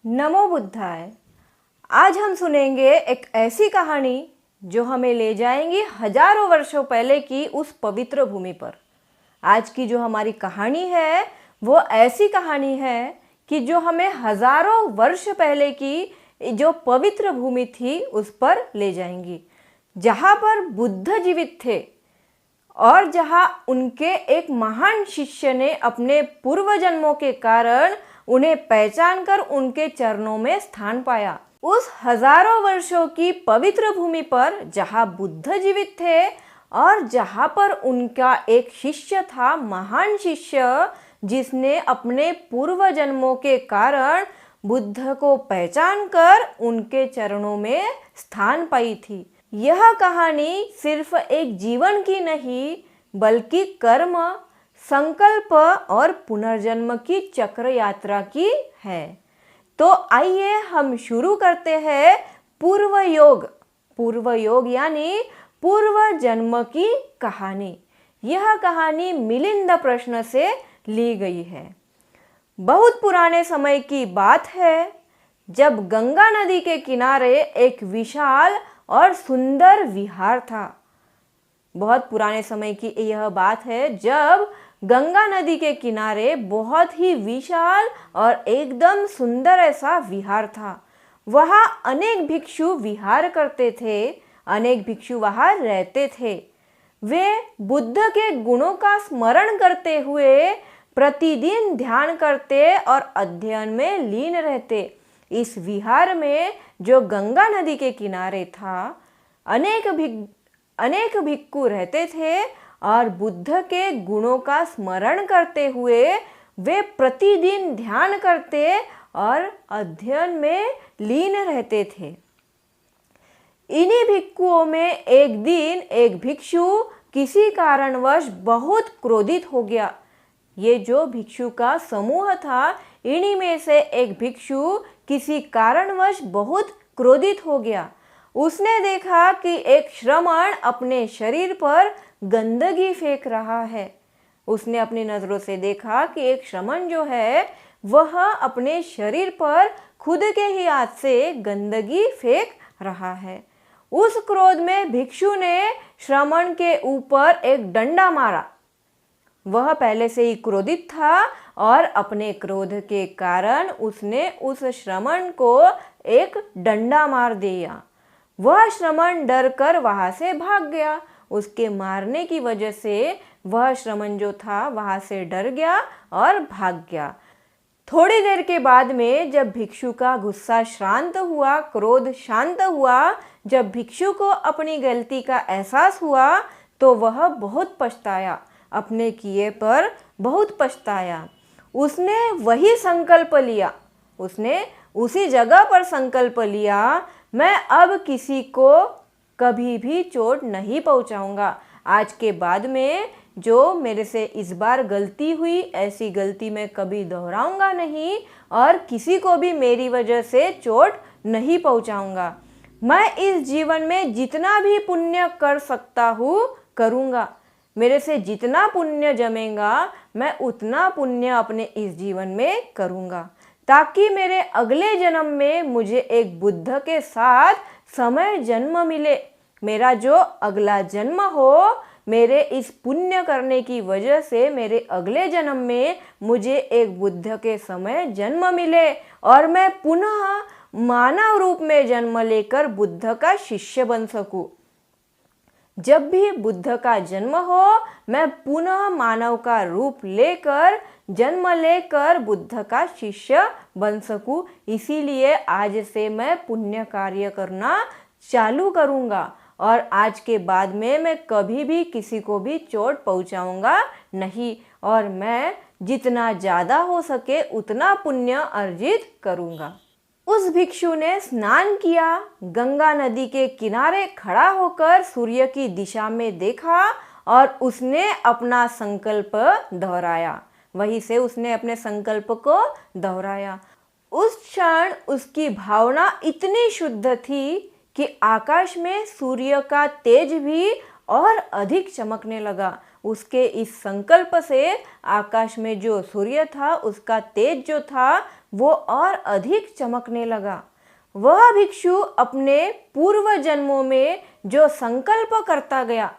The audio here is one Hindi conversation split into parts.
नमो बुद्धाय। आज हम सुनेंगे एक ऐसी कहानी जो हमें ले जाएंगी हजारों वर्षों पहले की उस पवित्र भूमि पर। आज की जो हमारी कहानी है वो ऐसी कहानी है कि जो हमें हजारों वर्ष पहले की जो पवित्र भूमि थी उस पर ले जाएंगी, जहाँ पर बुद्ध जीवित थे और जहाँ उनके एक महान शिष्य ने अपने पूर्व जन्मों के कारण उन्हें पहचान कर उनके चरणों में स्थान पाया। उस हजारों वर्षों की पवित्र भूमि पर जहाँ बुद्ध जीवित थे और जहाँ पर उनका एक शिष्य था, महान शिष्य, जिसने अपने पूर्व जन्मों के कारण बुद्ध को पहचान कर उनके चरणों में स्थान पाई थी। यह कहानी सिर्फ एक जीवन की नहीं बल्कि कर्म, संकल्प और पुनर्जन्म की चक्र यात्रा की है। तो आइए हम शुरू करते हैं पूर्व योग यानी पूर्व जन्म की कहानी। यह कहानी मिलिंद प्रश्न से ली गई है। बहुत पुराने समय की बात है, जब गंगा नदी के किनारे एक विशाल और सुंदर विहार था। बहुत पुराने समय की यह बात है जब गंगा नदी के किनारे बहुत ही विशाल और एकदम सुंदर ऐसा विहार था। वहाँ अनेक भिक्षु विहार करते थे, अनेक भिक्षु वहाँ रहते थे। वे बुद्ध के गुणों का स्मरण करते हुए प्रतिदिन ध्यान करते और अध्ययन में लीन रहते। इस विहार में जो गंगा नदी के किनारे था, अनेक भिक्षु रहते थे और बुद्ध के गुणों का स्मरण करते हुए वे प्रतिदिन ध्यान करते और अध्ययन में लीन रहते थे। इन्हीं भिक्षुओं में एक दिन एक भिक्षु किसी कारणवश बहुत क्रोधित हो गया। ये जो भिक्षु का समूह था, इन्हीं में से एक भिक्षु किसी कारणवश बहुत क्रोधित हो गया। उसने देखा कि एक श्रमण अपने शरीर पर गंदगी फेंक रहा है। उसने अपनी नजरों से देखा कि एक श्रमण जो है वह अपने शरीर पर खुद के ही हाथ से गंदगी फेंक रहा है। उस क्रोध में भिक्षु ने श्रमण के ऊपर एक डंडा मारा। वह पहले से ही क्रोधित था और अपने क्रोध के कारण उसने उस श्रमण को एक डंडा मार दिया। वह श्रमण डर कर वहां से भाग गया। उसके मारने की वजह से वह श्रमण जो था वहां से डर गया और भाग गया। थोड़ी देर के बाद में जब भिक्षु का गुस्सा शांत हुआ, क्रोध शांत हुआ, जब भिक्षु को अपनी गलती का एहसास हुआ तो वह बहुत पछताया, अपने किए पर बहुत पछताया। उसने वही संकल्प लिया, उसने उसी जगह पर संकल्प लिया, मैं अब किसी को कभी भी चोट नहीं पहुंचाऊंगा। आज के बाद में जो मेरे से इस बार गलती हुई, ऐसी गलती मैं कभी दोहराऊंगा नहीं और किसी को भी मेरी वजह से चोट नहीं पहुंचाऊंगा। मैं इस जीवन में जितना भी पुण्य कर सकता हूँ करूँगा। मेरे से जितना पुण्य जमेगा मैं उतना पुण्य अपने इस जीवन में करूँगा, ताकि मेरे अगले जन्म में मुझे एक बुद्ध के साथ समय जन्म मिले। मेरा जो अगला जन्म हो, मेरे इस पुण्य करने की वजह से मेरे अगले जन्म में मुझे एक बुद्ध के समय जन्म मिले और मैं पुनः मानव रूप में जन्म लेकर बुद्ध का शिष्य बन सकूं। जब भी बुद्ध का जन्म हो, मैं पुनः मानव का रूप लेकर जन्म लेकर बुद्ध का शिष्य बन सकूं। इसीलिए आज से मैं पुण्य कार्य करना चालू करूंगा और आज के बाद में मैं कभी भी किसी को भी चोट पहुंचाऊंगा नहीं और मैं जितना ज़्यादा हो सके उतना पुण्य अर्जित करूंगा। उस भिक्षु ने स्नान किया, गंगा नदी के किनारे खड़ा होकर सूर्य की दिशा में देखा और उसने अपना संकल्प दोहराया। वहीं से उसने अपने संकल्प को दोहराया। उस क्षण उसकी भावना इतनी शुद्ध थी कि आकाश में सूर्य का तेज भी और अधिक चमकने लगा। उसके इस संकल्प से आकाश में जो सूर्य था उसका तेज जो था वो और अधिक चमकने लगा। वह भिक्षु अपने पूर्व जन्मों में जो संकल्प करता गया,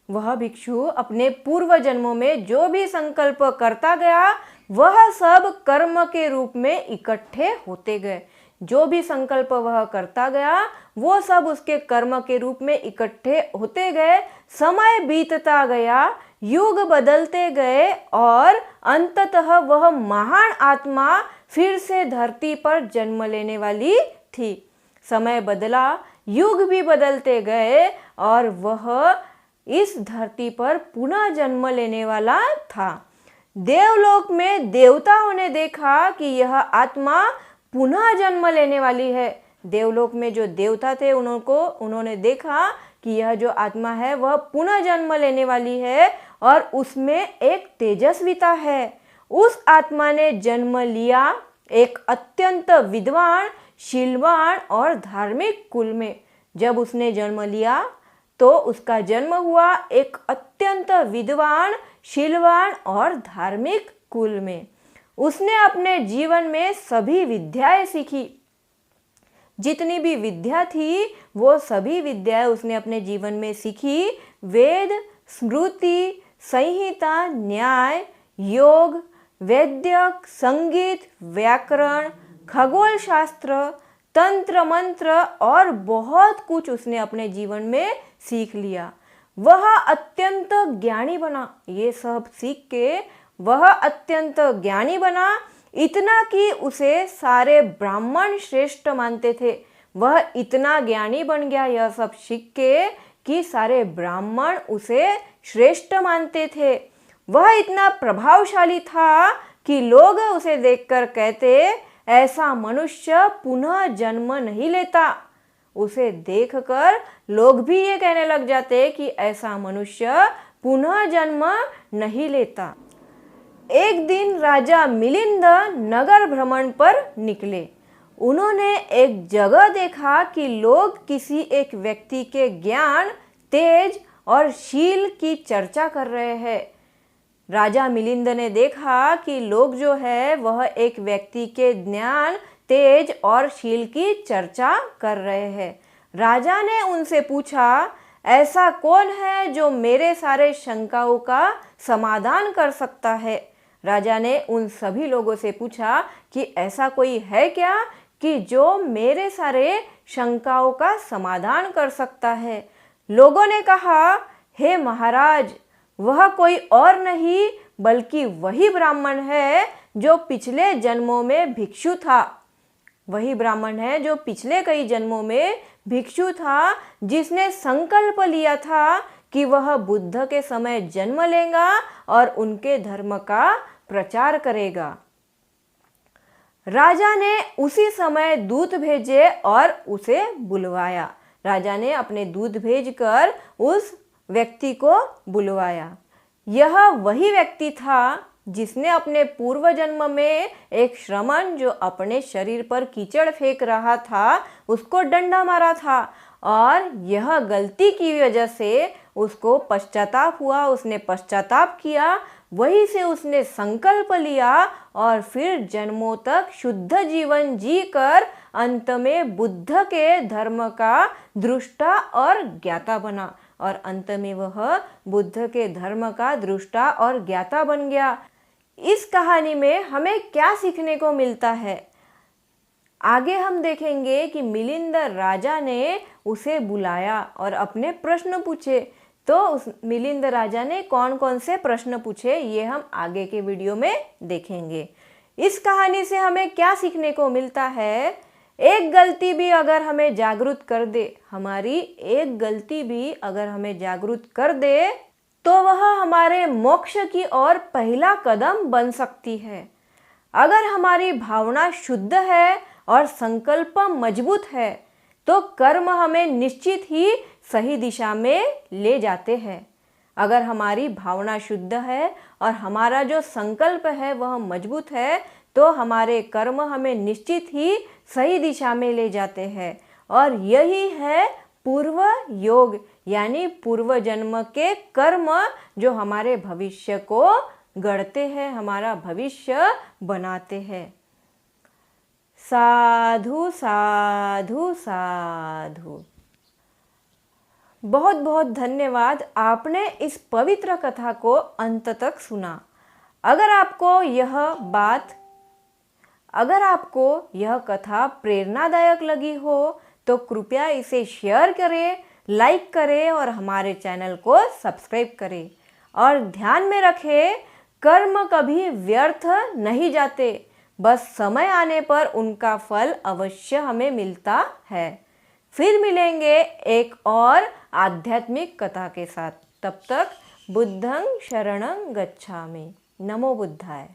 वह भिक्षु अपने पूर्व जन्मों में जो भी संकल्प करता गया वह सब कर्म के रूप में इकट्ठे होते गए। जो भी संकल्प वह करता गया वो सब उसके कर्म के रूप में इकट्ठे होते गए। समय बीतता गया, युग बदलते गए और अंततः वह महान आत्मा फिर से धरती पर जन्म लेने वाली थी। समय बदला, युग भी बदलते गए और वह इस धरती पर पुनः जन्म लेने वाला था। देवलोक में देवताओं ने देखा कि यह आत्मा पुनः जन्म लेने वाली है। देवलोक में जो देवता थे उन्होंने देखा कि यह जो आत्मा है वह पुनः जन्म लेने वाली है और उसमें एक तेजस्विता है। उस आत्मा ने जन्म लिया एक अत्यंत विद्वान, शीलवान और धार्मिक कुल में। जब उसने जन्म लिया तो उसका जन्म हुआ एक अत्यंत विद्वान, शीलवान और धार्मिक कुल में। उसने अपने जीवन में सभी विद्याएं सीखी। जितनी भी विद्या थी वो सभी विद्याएं उसने अपने जीवन में सीखी। वेद, स्मृति, संहिता, न्याय, योग, वैद्यक, संगीत, व्याकरण, खगोल शास्त्र, तंत्र मंत्र और बहुत कुछ उसने अपने जीवन में सीख लिया। वह अत्यंत ज्ञानी बना। ये सब सीख के वह अत्यंत ज्ञानी बना, इतना कि उसे सारे ब्राह्मण श्रेष्ठ मानते थे। वह इतना ज्ञानी बन गया यह सब सीख के कि सारे ब्राह्मण उसे श्रेष्ठ मानते थे। वह इतना प्रभावशाली था कि लोग उसे देखकर कहते, ऐसा मनुष्य पुनः जन्म नहीं लेता। उसे देखकर लोग भी ये कहने लग जाते कि ऐसा मनुष्य पुनः जन्म नहीं लेता। एक दिन राजा मिलिंद नगर भ्रमण पर निकले। उन्होंने एक जगह देखा कि लोग किसी एक व्यक्ति के ज्ञान, तेज और शील की चर्चा कर रहे हैं। राजा मिलिंद ने देखा कि लोग जो है वह एक व्यक्ति के ज्ञान, तेज और शील की चर्चा कर रहे हैं। राजा ने उनसे पूछा, ऐसा कौन है जो मेरे सारे शंकाओं का समाधान कर सकता है? राजा ने उन सभी लोगों से पूछा कि ऐसा कोई है क्या कि जो मेरे सारे शंकाओं का समाधान कर सकता है? लोगों ने कहा, हे महाराज, वह कोई और नहीं बल्कि वही ब्राह्मण है जो पिछले जन्मों में भिक्षु था। वही ब्राह्मण है जो पिछले कई जन्मों में भिक्षु था, जिसने संकल्प लिया था कि वह बुद्ध के समय जन्म लेगा और उनके धर्म का प्रचार करेगा। राजा ने उसी समय दूत भेजे और उसे बुलवाया। राजा ने अपने दूत भेजकर उस व्यक्ति को बुलवाया। यह वही व्यक्ति था जिसने अपने पूर्व जन्म में एक श्रमण जो अपने शरीर पर कीचड़ फेंक रहा था उसको डंडा मारा था और यह गलती की वजह से उसको पश्चाताप हुआ। उसने पश्चाताप किया, वहीं से उसने संकल्प लिया और फिर जन्मों तक शुद्ध जीवन जीकर अंत में बुद्ध के धर्म का दृष्टा और ज्ञाता बना और अंत में वह बुद्ध के धर्म का दृष्टा और ज्ञाता बन गया। इस कहानी में हमें क्या सीखने को मिलता है? आगे हम देखेंगे कि मिलिंद राजा ने उसे बुलाया और अपने प्रश्न पूछे। तो उस मिलिंद राजा ने कौन कौन से प्रश्न पूछे ये हम आगे के वीडियो में देखेंगे। इस कहानी से हमें क्या सीखने को मिलता है? एक गलती भी अगर हमें जागरूक कर दे, हमारी एक गलती भी अगर हमें जागरूक कर दे तो वह हमारे मोक्ष की ओर पहला कदम बन सकती है। अगर हमारी भावना शुद्ध है और संकल्प मजबूत है तो कर्म हमें निश्चित ही सही दिशा में ले जाते हैं। अगर हमारी भावना शुद्ध है और हमारा जो संकल्प है वह मजबूत है तो हमारे कर्म हमें निश्चित ही सही दिशा में ले जाते हैं। और यही है पूर्व योग, यानी पूर्व जन्म के कर्म जो हमारे भविष्य को गढ़ते हैं, हमारा भविष्य बनाते हैं। साधु साधु साधु। बहुत बहुत धन्यवाद, आपने इस पवित्र कथा को अंत तक सुना। अगर आपको यह कथा प्रेरणादायक लगी हो तो कृपया इसे शेयर करें, लाइक करें और हमारे चैनल को सब्सक्राइब करें। और ध्यान में रखें, कर्म कभी व्यर्थ नहीं जाते, बस समय आने पर उनका फल अवश्य हमें मिलता है। फिर मिलेंगे एक और आध्यात्मिक कथा के साथ। तब तक बुद्धं शरणं गच्छामि। नमो बुद्धाय।